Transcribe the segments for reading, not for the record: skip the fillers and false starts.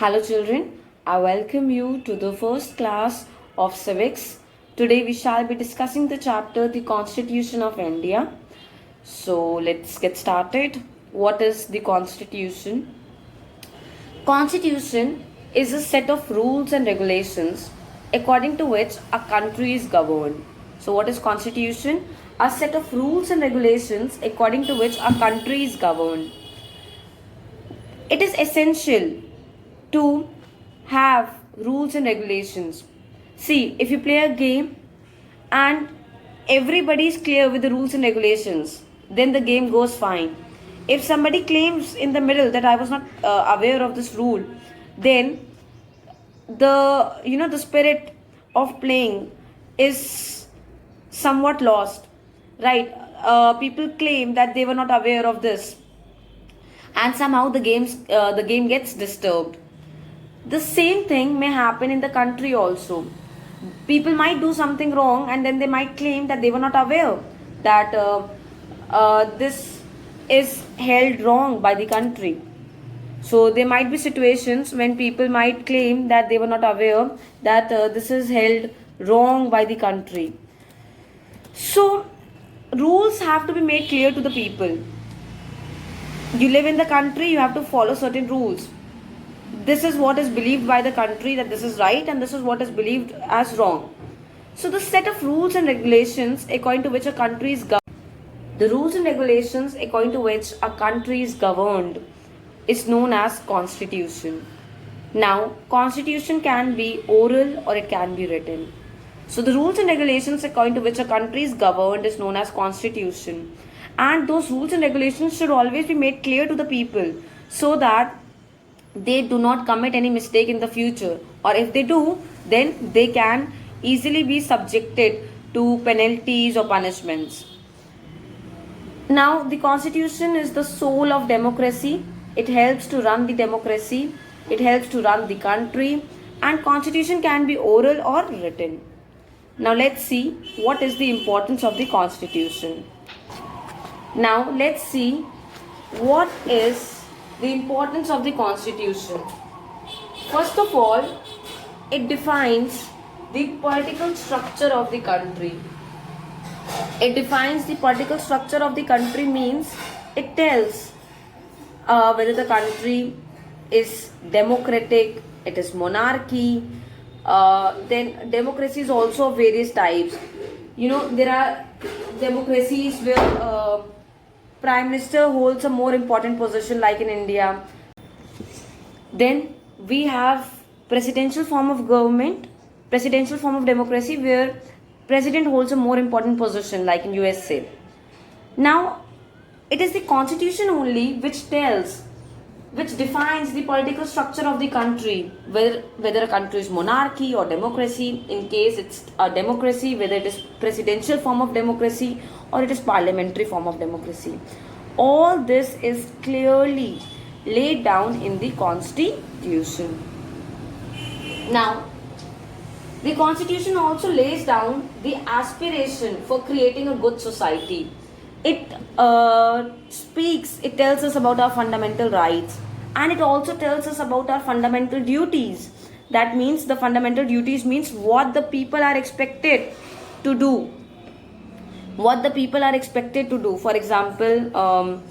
Hello, children. I welcome you to the first class of civics. Today, we shall be discussing the chapter The Constitution of India. So, let's get started. What is the Constitution? Constitution is a set of rules and regulations according to which a country is governed. So, what is Constitution? A set of rules and regulations according to which a country is governed. It is essential to have rules and regulations. See, if you play a game and everybody is clear with the rules and regulations, then the game goes fine. If somebody claims in the middle that I was not aware of this rule, then the spirit of playing is somewhat lost, right? People claim that they were not aware of this, and somehow the game gets disturbed. The same thing may happen in the country also. People might do something wrong and then they might claim that they were not aware that this is held wrong by the country. So there might be situations when people might claim that they were not aware that this is held wrong by the country. So rules have to be made clear to the people. You live in the country, you have to follow certain rules. This is what is believed by the country that this is right, and this is what is believed as wrong. So the set of rules and regulations according to which a country is governed, the rules and regulations according to which a country is governed is known as constitution. Now, constitution can be oral or it can be written. So the rules and regulations according to which a country is governed is known as constitution. And those rules and regulations should always be made clear to the people so that they do not commit any mistake in the future, or if they do, then they can easily be subjected to penalties or punishments. Now, the constitution is the soul of democracy. It helps to run the democracy, it helps to run the country, and constitution can be oral or written. Now let's see what is the importance of the constitution. Now let's see what is the importance of the constitution. First of all, it defines the political structure of the country. It defines the political structure of the country means it tells whether the country is democratic, it is monarchy. Then democracy is also of various types. There are democracies where Prime Minister holds a more important position, like in India. Then we have presidential form of government, presidential form of democracy, where president holds a more important position, like in USA. Now, it is the constitution only which defines the political structure of the country, whether a country is monarchy or democracy. In case it's a democracy, whether it is presidential form of democracy or it is parliamentary form of democracy. All this is clearly laid down in the constitution. Now, the constitution also lays down the aspiration for creating a good society. It tells us about our fundamental rights, and it also tells us about our fundamental duties. That means the fundamental duties means what the people are expected to do. What the people are expected to do. For example,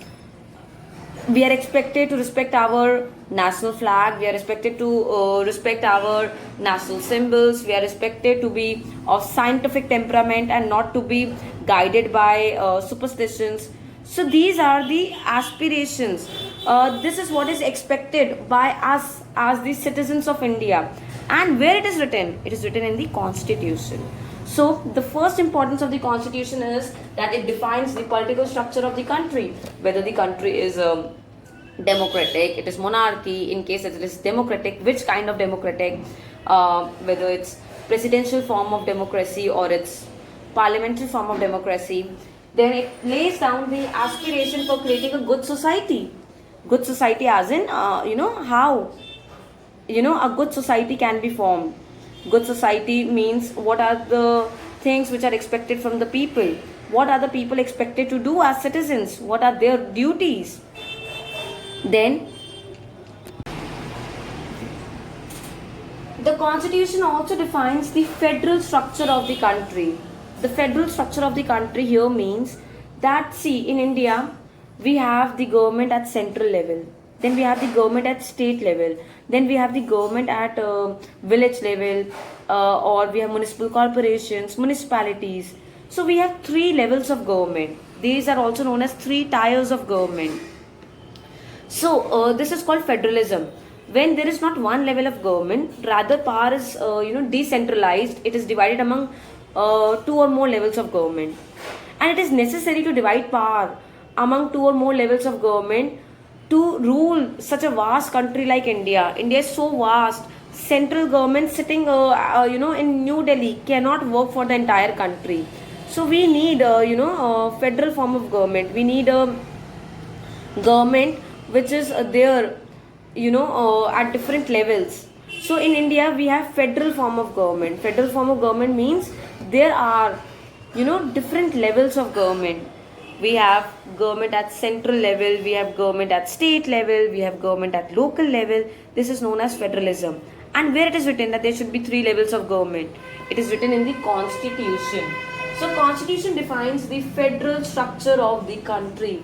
we are expected to respect our national flag, we are expected to respect our national symbols, we are expected to be of scientific temperament and not to be guided by superstitions. So these are the aspirations. This is what is expected by us as the citizens of India. And where it is written? It is written in the constitution. So the first importance of the constitution is that it defines the political structure of the country, whether the country is democratic, it is monarchy. In case it is democratic, which kind of democratic, whether it's presidential form of democracy or it's parliamentary form of democracy. Then it lays down the aspiration for creating a good society. Good society as in how a good society can be formed. Good society means what are the things which are expected from the people, what are the people expected to do as citizens, what are their duties. Then The constitution also defines the federal structure of the country. The federal structure of the country here means that, see, in India we have the government at central level, then we have the government at state level, then we have the government at village level, or we have municipal corporations, municipalities. So we have three levels of government. These are also known as three tiers of government. So this is called federalism. When there is not one level of government, rather power is decentralized. It is divided among two or more levels of government, and it is necessary to divide power among two or more levels of government to rule such a vast country like India. India is so vast. Central government sitting in New Delhi cannot work for the entire country. So we need a federal form of government. We need a government which is there at different levels. So in India we have federal form of government. Federal form of government means there are different levels of government. We have government at central level, we have government at state level, we have government at local level. This is known as federalism. And where it is written that there should be three levels of government, it is written in the constitution. So constitution defines the federal structure of the country,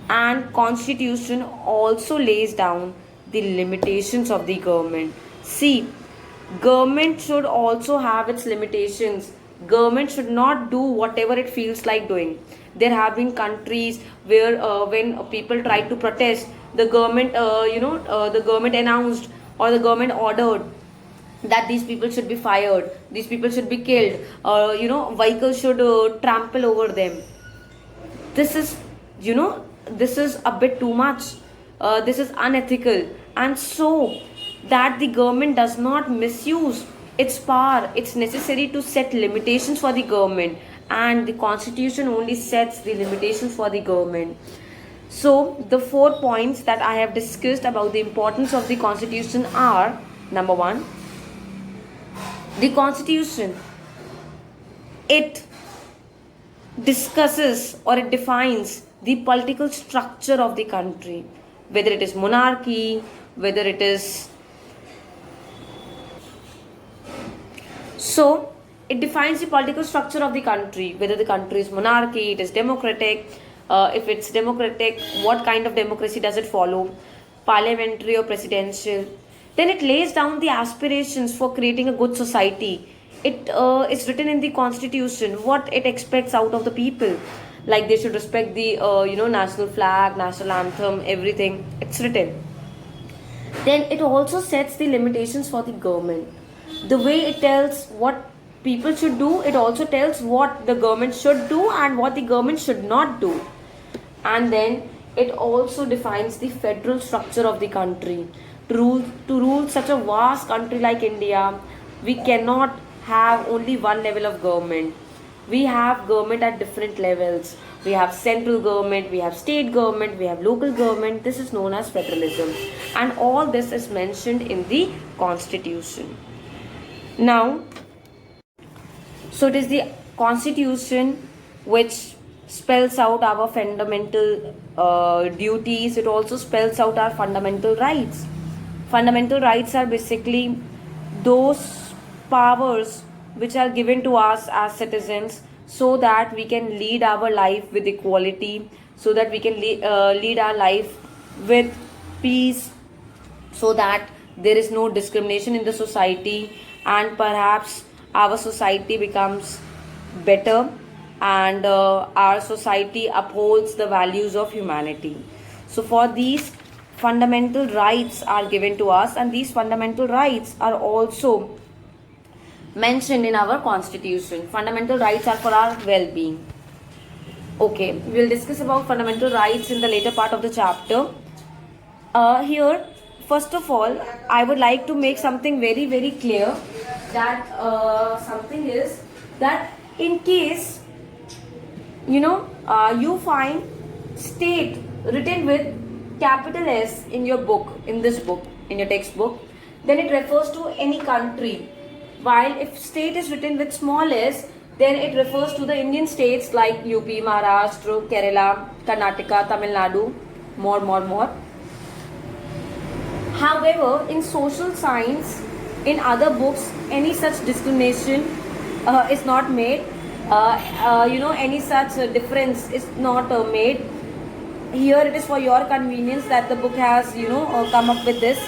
and constitution also lays down the limitations of the government. See, government should also have its limitations. Government should not do whatever it feels like doing. There have been countries where when people tried to protest, the government the government announced or the government ordered that these people should be fired, these people should be killed, vehicles should trample over them. This is this is a bit too much. This is unethical, and so that the government does not misuse its power, it's necessary to set limitations for the government, and the constitution only sets the limitations for the government. So the 4 points that I have discussed about the importance of the constitution are: number 1, the constitution, it discusses or it defines the political structure of the country, whether it is monarchy, whether it is so it defines the political structure of the country, whether the country is monarchy, it is democratic. If it's democratic, what kind of democracy does it follow, parliamentary or presidential. Then it lays down the aspirations for creating a good society. It is written in the constitution what it expects out of the people, like they should respect the national flag, national anthem, everything. It's written. Then it also sets the limitations for the government. The way it tells what people should do, it also tells what the government should do and what the government should not do. And then it also defines the federal structure of the country. To rule such a vast country like India, we cannot have only one level of government. We have government at different levels. We have central government, we have state government, we have local government. This is known as federalism, and all this is mentioned in the constitution. Now, so it is the constitution which spells out our fundamental duties. It also spells out our fundamental rights. Fundamental rights are basically those powers which are given to us as citizens so that we can lead our life with equality, so that we can lead our life with peace, so that there is no discrimination in the society, and perhaps our society becomes better, and our society upholds the values of humanity. So for these, fundamental rights are given to us, and these fundamental rights are also mentioned in our constitution. Fundamental rights are for our well-being. Okay, we'll discuss about fundamental rights in the later part of the chapter. Here, first of all, I would like to make something very, very clear, that something is that in case you find state written with capital S in your book, in this book, in your textbook, then it refers to any country. While if state is written with small s, then it refers to the Indian states like UP, Maharashtra, Kerala, Karnataka, Tamil Nadu, more. However, in social science, In other books, any such discrimination is not made. Any such difference is not made. Here it is for your convenience that the book has come up with this.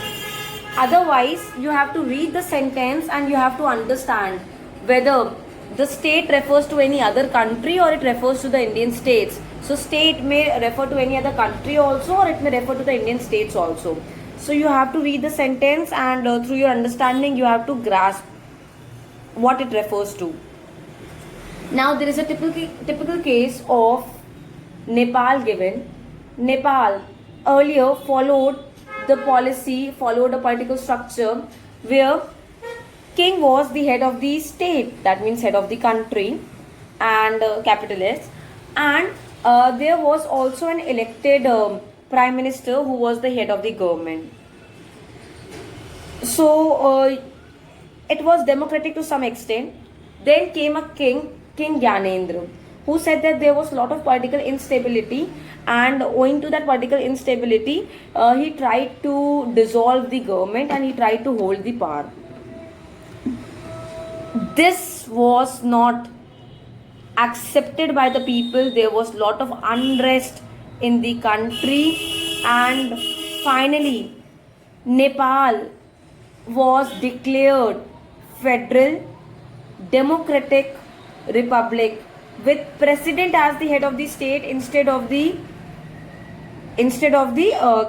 Otherwise, you have to read the sentence and you have to understand whether the state refers to any other country or it refers to the Indian states. So state may refer to any other country also, or it may refer to the Indian states also. So you have to read the sentence, and through your understanding you have to grasp what it refers to. Now there is a typical case of Nepal given. Nepal earlier followed a political structure where king was the head of the state, that means head of the country, and capitalist, and there was also an elected prime minister who was the head of the government. So it was democratic to some extent. Then came a king, King Gyanendra, who said that there was a lot of political instability, and owing to that political instability, he tried to dissolve the government and he tried to hold the power. This was not accepted by the people. There was a lot of unrest in the country, and finally Nepal was declared federal democratic republic with president as the head of the state instead of the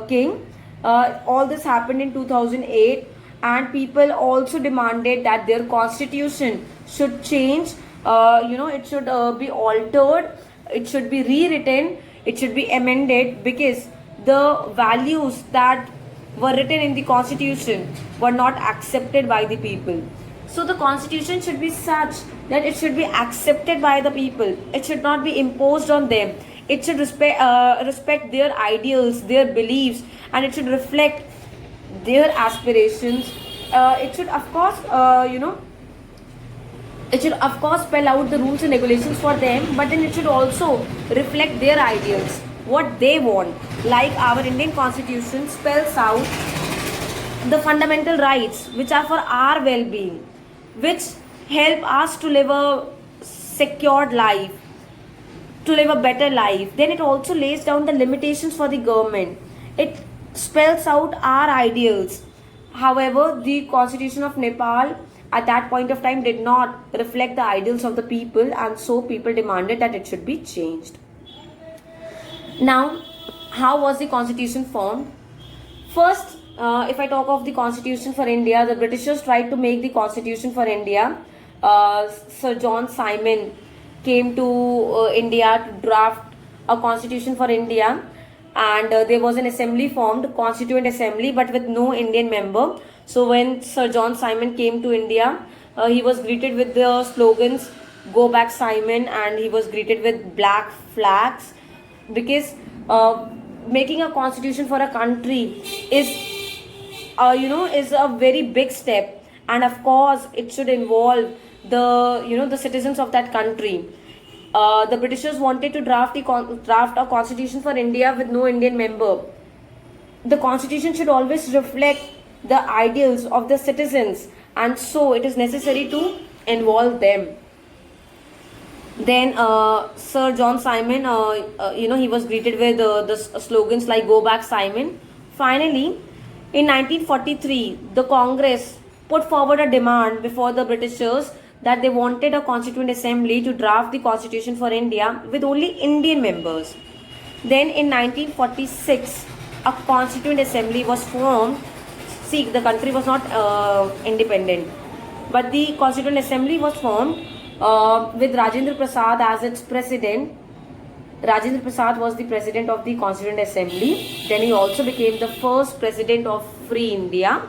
king. All this happened in 2008, and people also demanded that their constitution should change. It should be altered, it should be rewritten, it should be amended, because the values that were written in the constitution were not accepted by the people. So the constitution should be such that it should be accepted by the people. It should not be imposed on them. It should respect their ideals, their beliefs, and it should reflect their aspirations. It should of course spell out the rules and regulations for them, but then it should also reflect their ideals, what they want. Like our Indian constitution spells out the fundamental rights which are for our well-being, which help us to live a secured life, to live a better life. Then it also lays down the limitations for the government. It spells out our ideals. However, the constitution of Nepal at that point of time did not reflect the ideals of the people, and so people demanded that it should be changed. Now, how was the constitution formed? First, if I talk of the constitution for India, the Britishers tried to make the constitution for India. Sir John Simon came to India to draft a constitution for India, and there was an assembly formed, constituent assembly, but with no Indian member. So when Sir John Simon came to India, he was greeted with the slogans "Go back Simon," and he was greeted with black flags, because making a constitution for a country is a very big step, and of course it should involve the citizens of that country. The Britishers wanted to draft a constitution for India with no Indian member. The constitution should always reflect the ideals of the citizens, and so it is necessary to involve them. Then Sir John Simon, he was greeted with the slogans like "Go back Simon." Finally, in 1943, the Congress put forward a demand before the Britishers that they wanted a constituent assembly to draft the constitution for India with only Indian members. Then in 1946, a constituent assembly was formed. See, the country was not independent, but the constituent assembly was formed with Rajendra Prasad as its president. Rajendra Prasad was the president of the Constituent Assembly. Then he also became the first president of Free India,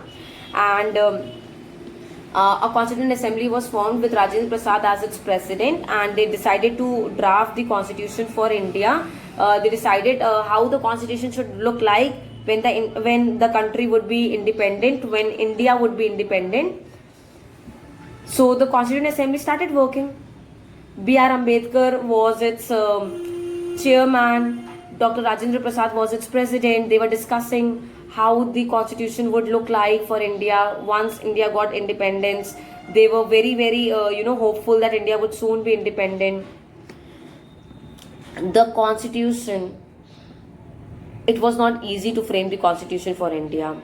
and a Constituent Assembly was formed with Rajendra Prasad as its president, and they decided to draft the constitution for India. They decided how the constitution should look like when the country would be independent, when India would be independent. So the Constituent Assembly started working. B.R. Ambedkar was its chairman. Dr. Rajendra Prasad was its president. They were discussing how the constitution would look like for India once India got independence. They were very, very, hopeful that India would soon be independent. The constitution, it was not easy to frame the constitution for India.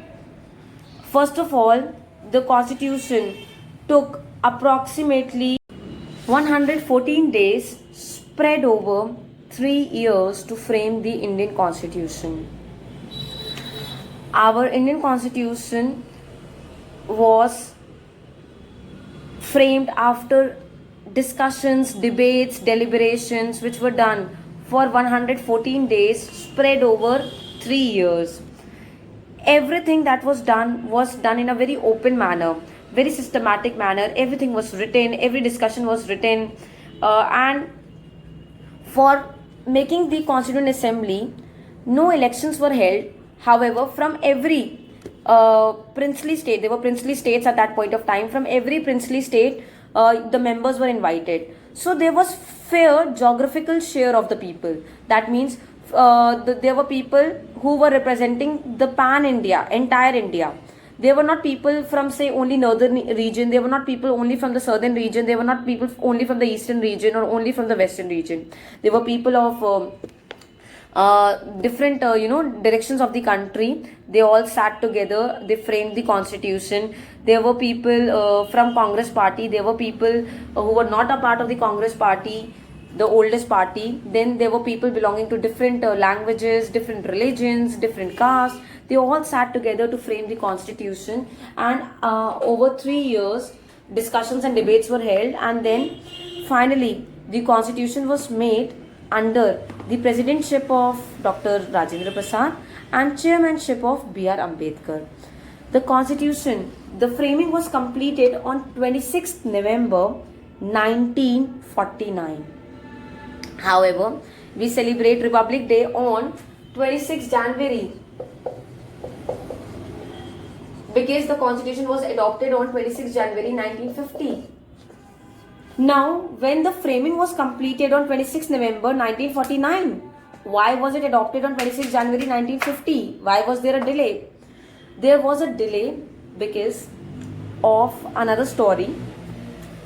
First of all, the constitution took approximately 114 days spread over 3 years to frame the Indian constitution. Our Indian constitution was framed after discussions, debates, deliberations which were done for 114 days spread over 3 years. Everything that was done in a very open manner, very systematic manner. Everything was written, every discussion was written, and for making the Constituent Assembly, no elections were held. However, from every princely state, there were princely states at that point of time, from every princely state, the members were invited. So there was fair geographical share of the people. That means there were people who were representing the pan India, entire India. They were not people from, say, only northern region. They were not people only from the southern region. They were not people only from the eastern region or only from the western region. They were people of different directions of the country. They all sat together, they framed the constitution. There were people from Congress party, there were people who were not a part of the Congress party, the oldest party. Then there were people belonging to different languages, different religions, different castes. They all sat together to frame the constitution, and over 3 years discussions and debates were held, and then finally the constitution was made under the presidentship of Dr. Rajendra Prasad and chairmanship of B.R. Ambedkar. The constitution, the framing was completed on 26th November 1949. However, we celebrate Republic Day on 26th January because the constitution was adopted on 26th January 1950. Now, when the framing was completed on 26 November 1949, why was it adopted on 26 January 1950? Why was there a delay? There was a delay because of another story.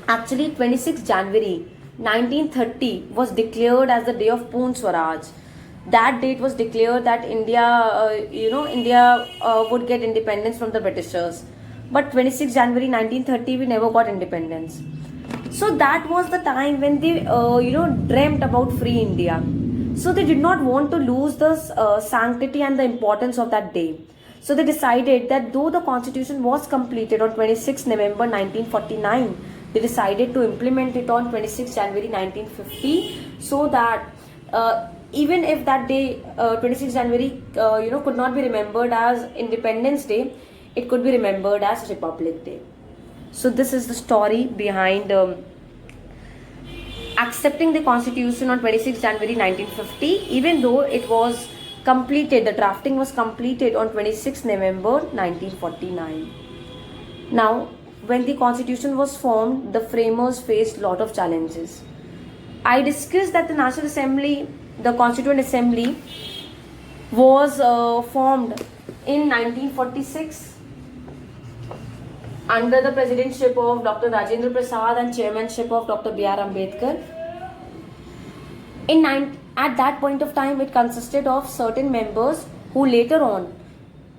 Actually, 26 January 1930 was declared as the day of Poon Swaraj. That date was declared that India would get independence from the Britishers. But 26 January 1930, we never got independence. So that was the time when they, dreamt about free India. So they did not want to lose the sanctity and the importance of that day. So they decided that though the constitution was completed on 26 November 1949, they decided to implement it on 26 January 1950, so that even if that day, 26 January, could not be remembered as Independence Day, it could be remembered as Republic Day. So this is the story behind accepting the constitution on 26 January 1950, even though it was completed, the drafting was completed on 26 November 1949. Now, when the constitution was formed, the framers faced a lot of challenges. I discussed that the National Assembly, the Constituent Assembly, was formed in 1946 under the presidentship of Dr. Rajendra Prasad and chairmanship of Dr. B.R. Ambedkar. At that point of time, it consisted of certain members who later on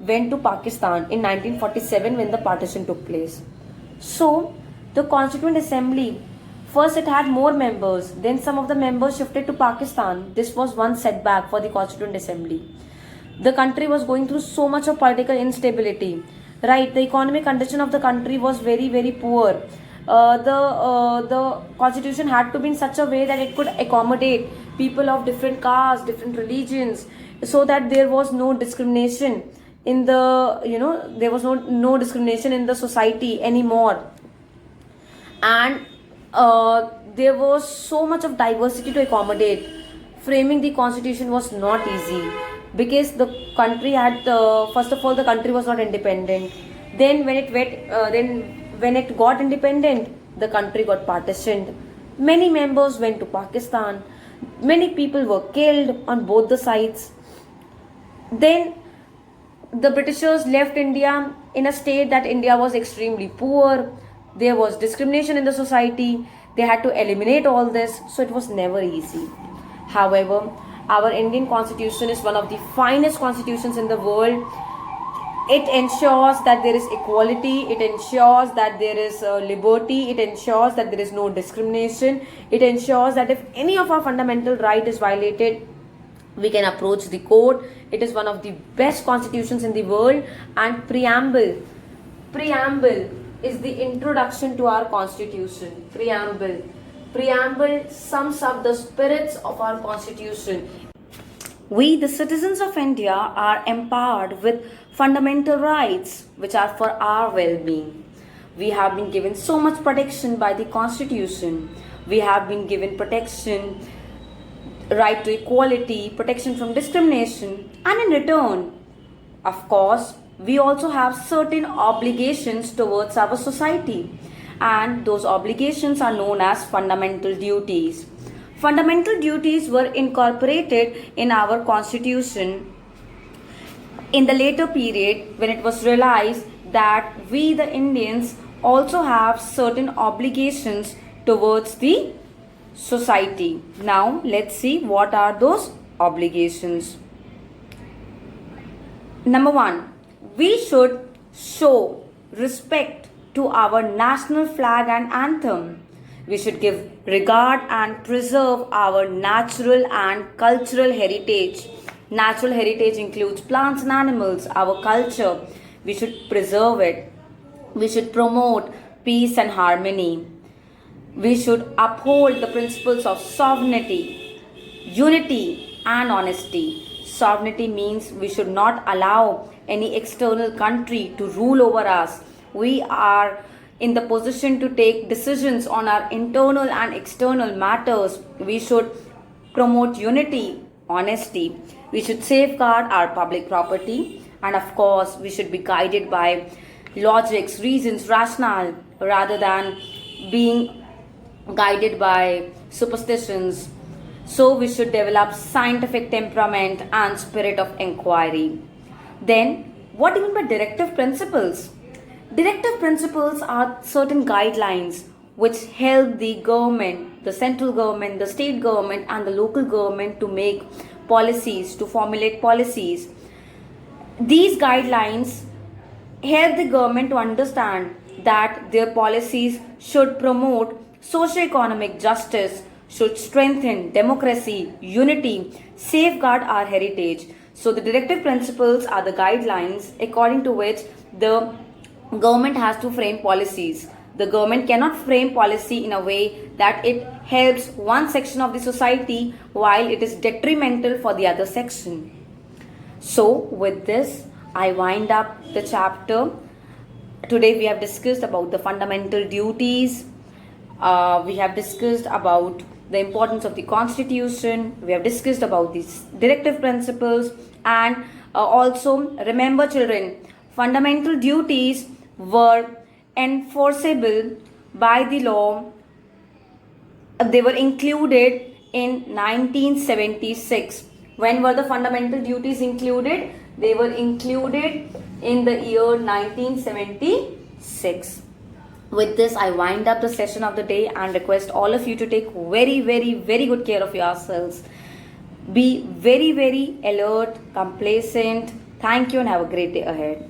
went to Pakistan in 1947 when the partition took place. So, the Constituent Assembly, first it had more members, then some of the members shifted to Pakistan. This was one setback for the Constituent Assembly. The country was going through so much of political instability. Right, the economic condition of the country was very, very poor. The constitution had to be in such a way that it could accommodate people of different castes, different religions, so that there was no discrimination in the, there was no discrimination in the society anymore. And there was so much of diversity to accommodate. Framing the constitution was not easy, because the country had, first of all, the country was not independent. Then when it got independent, the country got partitioned. Many members went to Pakistan. Many people were killed on both the sides. Then the Britishers left India in a state that India was extremely poor. There was discrimination in the society. They had to eliminate all this, so it was never easy. However, our Indian constitution is one of the finest constitutions in the world. It ensures that there is equality, it ensures that there is liberty, it ensures that there is no discrimination, it ensures that if any of our fundamental right is violated, we can approach the court. It is one of the best constitutions in the world. And preamble is the introduction to our constitution. Preamble sums up the spirits of our constitution. We, the citizens of India, are empowered with fundamental rights which are for our well-being. We have been given so much protection by the Constitution. We have been given protection, right to equality, protection from discrimination, and in return, of course, we also have certain obligations towards our society, and those obligations are known as fundamental duties. Fundamental duties were incorporated in our constitution in the later period when it was realized that we, the Indians, also have certain obligations towards the society. Now, let's see what are those obligations. Number one, we should show respect to our national flag and anthem. We should give regard and preserve our natural and cultural heritage. Natural heritage includes plants and animals, our culture. We should preserve it. We should promote peace and harmony. We should uphold the principles of sovereignty, unity, and honesty. Sovereignty means we should not allow any external country to rule over us. We are in the position to take decisions on our internal and external matters. We should promote unity, honesty. We should safeguard our public property. And of course, we should be guided by logics, reasons, rationale, rather than being guided by superstitions. So we should develop scientific temperament and spirit of inquiry. Then, what do you mean by directive principles? Directive principles are certain guidelines which help the government, the central government, the state government, and the local government to make policies, to formulate policies. These guidelines help the government to understand that their policies should promote socio-economic justice, should strengthen democracy, unity, safeguard our heritage. So the directive principles are the guidelines according to which the government has to frame policies. The government cannot frame policy in a way that it helps one section of the society while it is detrimental for the other section. So with this, I wind up the chapter. Today we have discussed about the fundamental duties. We have discussed about the importance of the constitution. We have discussed about these directive principles, and also remember children, fundamental duties were enforceable by the law. They were included in 1976. When were the fundamental duties included? They were included in the year 1976. With this, I wind up the session of the day and request all of you to take very, very, very good care of yourselves. Be very, very alert, complacent. Thank you and have a great day ahead.